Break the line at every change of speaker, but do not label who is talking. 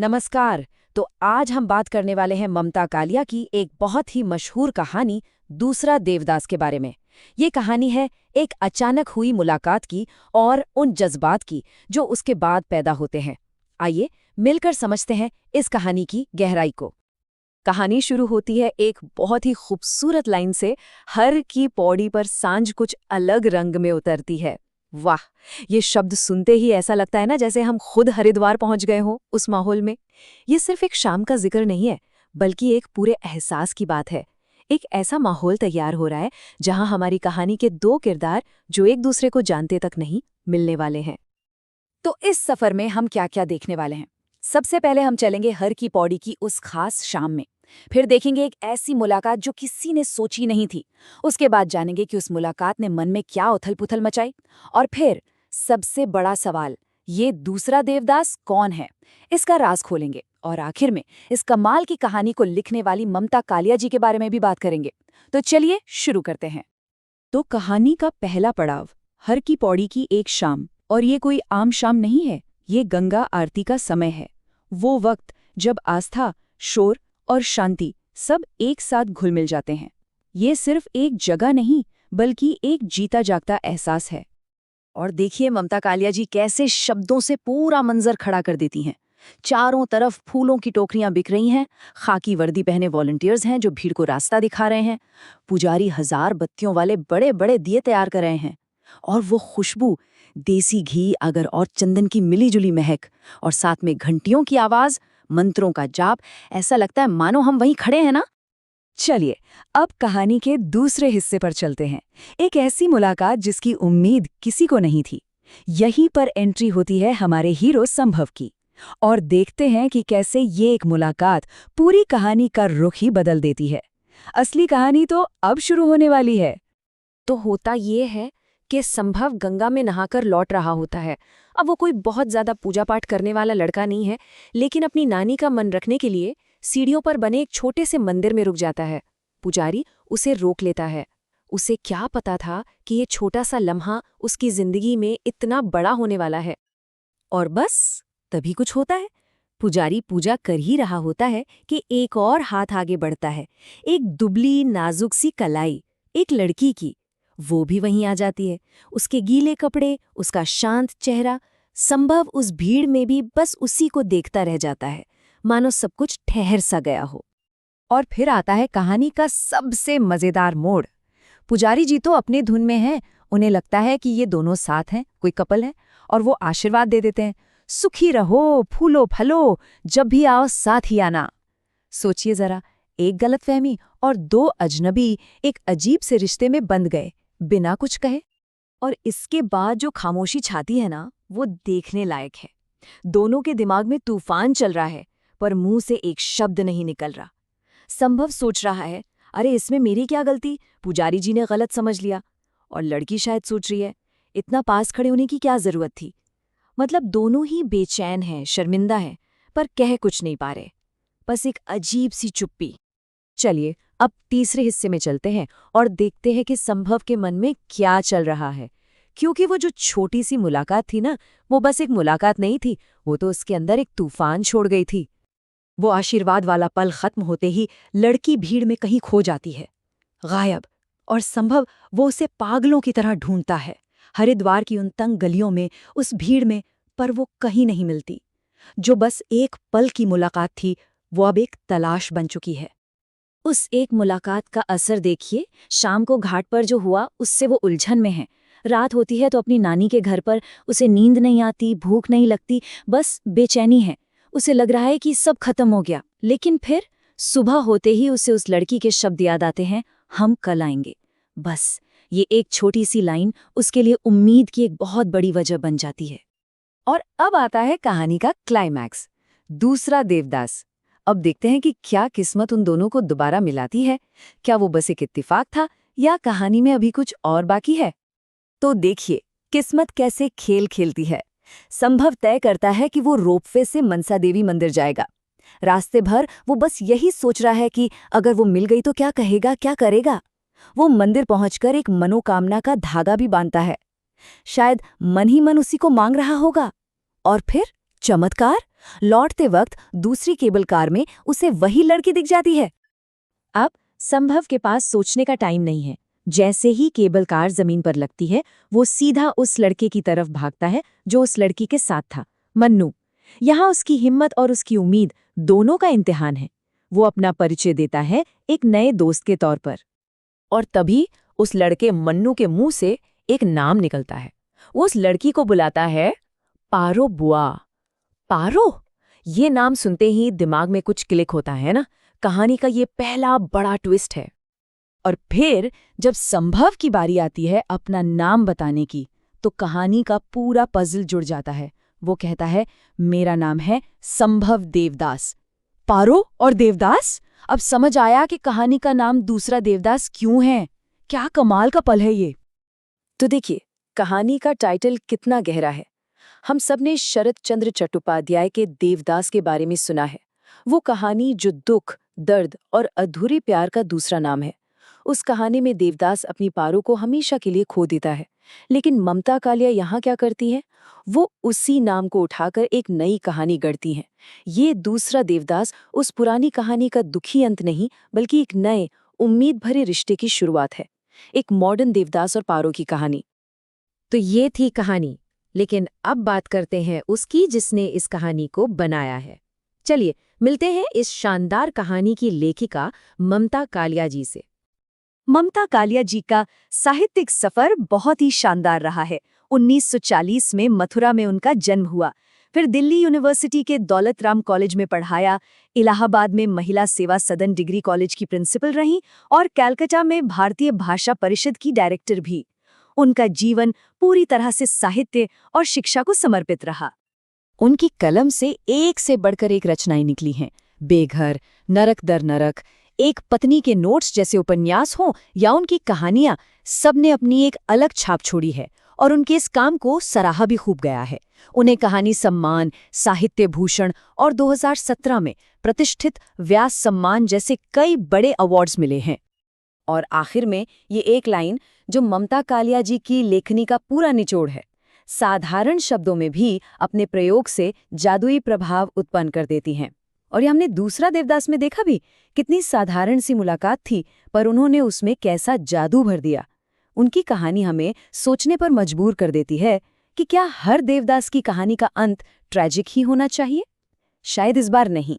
नमस्कार। तो आज हम बात करने वाले हैं ममता कालिया की एक बहुत ही मशहूर कहानी दूसरा देवदास के बारे में। ये कहानी है एक अचानक हुई मुलाकात की और उन जज्बात की जो उसके बाद पैदा होते हैं। आइए मिलकर समझते हैं इस कहानी की गहराई को। कहानी शुरू होती है एक बहुत ही खूबसूरत लाइन से, हर की पौड़ी पर सांझ कुछ अलग रंग में उतरती है। वाह! ये शब्द सुनते ही ऐसा लगता है ना जैसे हम खुद हरिद्वार पहुंच गए हों उस माहौल में। ये सिर्फ एक शाम का जिक्र नहीं है, बल्कि एक पूरे एहसास की बात है। एक ऐसा माहौल तैयार हो रहा है जहां हमारी कहानी के दो किरदार जो एक दूसरे को जानते तक नहीं, मिलने वाले हैं। तो इस सफर में हम क्या-क्या देखने वाले हैं? सबसे पहले हम चलेंगे हर की पौड़ी की उस खास शाम में। फिर देखेंगे एक ऐसी मुलाकात जो किसी ने सोची नहीं थी। उसके बाद जानेंगे कि उस मुलाकात ने मन में क्या उथल-पुथल मचाई। और फिर सबसे बड़ा सवाल, ये दूसरा देवदास कौन है? इसका राज खोलेंगे। और आखिर में इस कमाल की कहानी को लिखने वाली ममता कालिया जी के बारे में भी बात करेंगे। तो चलिए शुरू करते हैं। तो कहानी का पहला पड़ाव, हर की पौड़ी की एक शाम। और ये कोई आम शाम नहीं है, ये गंगा आरती का समय है। वो वक्त जब आस्था, शोर और शांति सब एक साथ घुल मिल जाते हैं। ये सिर्फ एक जगह नहीं, बल्कि एक जीता जागता एहसास है। और देखिए ममता कालिया जी कैसे शब्दों से पूरा मंजर खड़ा कर देती हैं। चारों तरफ फूलों की टोकरियां बिक रही हैं, खाकी वर्दी पहने वॉलंटियर्स हैं जो भीड़ को रास्ता दिखा रहे हैं, पुजारी हजार बत्तियों वाले बड़े बड़े दिए तैयार कर रहे हैं। और वो खुशबू, देसी घी, अगर और चंदन की मिलीजुली महक, और साथ में घंटियों की आवाज, मंत्रों का जाप, ऐसा लगता है मानो हम वहीं खड़े हैं ना। चलिए अब कहानी के दूसरे हिस्से पर चलते हैं। एक ऐसी मुलाकात जिसकी उम्मीद किसी को नहीं थी। यहीं पर एंट्री होती है हमारे हीरो संभव की। और देखते हैं कि कैसे ये एक मुलाकात पूरी कहानी का रुख ही बदल देती है। असली कहानी तो अब शुरू होने वाली है। तो होता ये है कि संभव गंगा में नहाकर लौट रहा होता है। अब वो कोई बहुत ज्यादा पूजा पाठ करने वाला लड़का नहीं है, लेकिन अपनी नानी का मन रखने के लिए सीढ़ियों पर बने एक छोटे से मंदिर में रुक जाता है। पुजारी उसे रोक लेता है। उसे क्या पता था कि ये छोटा सा लम्हा उसकी जिंदगी में इतना बड़ा होने वाला है। और बस तभी कुछ होता है। पुजारी पूजा कर ही रहा होता है कि एक और हाथ आगे बढ़ता है। एक दुबली नाजुक सी कलाई, एक लड़की की, वो भी वहीं आ जाती है। उसके गीले कपड़े, उसका शांत चेहरा। संभव उस भीड़ में भी बस उसी को देखता रह जाता है, मानो सब कुछ ठहर सा गया हो। और फिर आता है कहानी का सबसे मजेदार मोड़। पुजारी जी तो अपने धुन में हैं, उन्हें लगता है कि ये दोनों साथ हैं, कोई कपल है, और वो आशीर्वाद दे देते हैं, सुखी रहो, फूलो फलो, जब भी आओ साथ ही आना। सोचिए जरा, एक गलतफहमी और दो अजनबी एक अजीब से रिश्ते में बंध गए, बिना कुछ कहे। और इसके बाद जो खामोशी छाती है ना, वो देखने लायक है। दोनों के दिमाग में तूफान चल रहा है, पर मुंह से एक शब्द नहीं निकल रहा। संभव सोच रहा है, अरे इसमें मेरी क्या गलती, पुजारी जी ने गलत समझ लिया। और लड़की शायद सोच रही है, इतना पास खड़े होने की क्या जरूरत थी। मतलब दोनों ही बेचैन हैं, शर्मिंदा हैं, पर कह कुछ नहीं पा रहे। बस एक अजीब सी चुप्पी। चलिए अब तीसरे हिस्से में चलते हैं और देखते हैं कि संभव के मन में क्या चल रहा है। क्योंकि वो जो छोटी सी मुलाकात थी ना, वो बस एक मुलाकात नहीं थी, वो तो उसके अंदर एक तूफान छोड़ गई थी। वो आशीर्वाद वाला पल खत्म होते ही लड़की भीड़ में कहीं खो जाती है, गायब। और संभव वो उसे पागलों की तरह ढूंढता है, हरिद्वार की उन तंग गलियों में, उस भीड़ में, पर वो कहीं नहीं मिलती। जो बस एक पल की मुलाकात थी, वो अब एक तलाश बन चुकी है। उस एक मुलाकात का असर देखिए, शाम को घाट पर जो हुआ उससे वो उलझन में है। रात होती है तो अपनी नानी के घर पर उसे नींद नहीं आती, भूख नहीं लगती, बस बेचैनी है। उसे लग रहा है कि सब खत्म हो गया। लेकिन फिर सुबह होते ही उसे उस लड़की के शब्द याद आते हैं, हम कल आएंगे। बस ये एक छोटी सी लाइन उसके लिए उम्मीद की एक बहुत बड़ी वजह बन जाती है। और अब आता है कहानी का क्लाइमैक्स, दूसरा देवदास। अब देखते हैं कि क्या किस्मत उन दोनों को दोबारा मिलाती है। क्या वो बस एक इत्तेफाक था, या कहानी में अभी कुछ और बाकी है। तो देखिए किस्मत कैसे खेल खेलती है। संभव तय करता है कि वो रोपवे से मनसा देवी मंदिर जाएगा। रास्ते भर वो बस यही सोच रहा है कि अगर वो मिल गई तो क्या कहेगा, क्या करेगा। वो मंदिर पहुंचकर एक मनोकामना का धागा भी बांधता है। शायद मन ही मन उसी को मांग रहा होगा। और फिर चमत्कार, लौटते वक्त दूसरी केबल कार में उसे वही लड़की दिख जाती है। अब संभव के पास सोचने का टाइम नहीं है। जैसे ही केबल कार जमीन पर लगती है, वो सीधा उस लड़के की तरफ भागता है जो उस लड़की के साथ था, मन्नू। यहाँ उसकी हिम्मत और उसकी उम्मीद दोनों का इम्तिहान है। वो अपना परिचय देता है एक नए दोस्त के तौर पर। और तभी उस लड़के मन्नू के मुंह से एक नाम निकलता है। वो उस लड़की को बुलाता है पारो बुआ। पारो, ये नाम सुनते ही दिमाग में कुछ क्लिक होता है ना। कहानी का ये पहला बड़ा ट्विस्ट है। और फिर जब संभव की बारी आती है अपना नाम बताने की, तो कहानी का पूरा पजल जुड़ जाता है। वो कहता है, मेरा नाम है संभव देवदास। पारो और देवदास? अब समझ आया कि कहानी का नाम दूसरा देवदास क्यों है। क्या कमाल का पल है ये। तो देखिए, कहानी का टाइटल कितना गहरा है। हम सबने शरत चंद्र चट्टोपाध्याय के देवदास के बारे में सुना है। वो कहानी जो दुख, दर्द और अधूरे प्यार का दूसरा नाम है। उस कहानी में देवदास अपनी पारो को हमेशा के लिए खो देता है। लेकिन ममता कालिया यहाँ क्या करती है? वो उसी नाम को उठाकर एक नई कहानी गढ़ती हैं। ये दूसरा देवदास उस पुरानी कहानी का दुखी अंत नहीं, बल्कि एक नए, उम्मीद भरे रिश्ते की शुरुआत है। एक मॉडर्न देवदास और पारो की कहानी। तो ये थी कहानी, लेकिन अब बात करते हैं उसकी जिसने इस कहानी को बनाया है। चलिए मिलते हैं इस शानदार कहानी की लेखिका ममता कालिया जी से। ममता कालिया जी का साहित्यिक सफर बहुत ही शानदार रहा है। 1940 में मथुरा में उनका जन्म हुआ, फिर दिल्ली यूनिवर्सिटी के दौलत राम कॉलेज में पढ़ाया, इलाहाबाद में महिला सेवा सदन डिग्री कॉलेज की प्रिंसिपल रहीं और कलकत्ता में भारतीय भाषा परिषद की डायरेक्टर भी। उनका जीवन पूरी तरह से साहित्य और शिक्षा को समर्पित रहा। उनकी कलम से बढ़कर एक रचनाएं निकली हैं। बेघर, नरक दर नरक, एक पत्नी के नोट्स जैसे उपन्यास हों या उनकी कहानियां, सबने अपनी एक अलग छाप छोड़ी है और उनके इस काम को सराहा भी खूब गया है। उन्हें कहानी सम्मान, साहित्य भूषण और 2017 में प्रतिष्ठित व्यास सम्मान जैसे कई बड़े अवार्ड्स मिले हैं। और आखिर में ये एक लाइन जो ममता कालिया जी की लेखनी का पूरा निचोड़ है, साधारण शब्दों में भी अपने प्रयोग से जादुई प्रभाव उत्पन्न कर देती हैं। और ये हमने दूसरा देवदास में देखा भी, कितनी साधारण सी मुलाकात थी, पर उन्होंने उसमें कैसा जादू भर दिया। उनकी कहानी हमें सोचने पर मजबूर कर देती है कि क्या हर देवदास की कहानी का अंत ट्रेजिक ही होना चाहिए? शायद इस बार नहीं।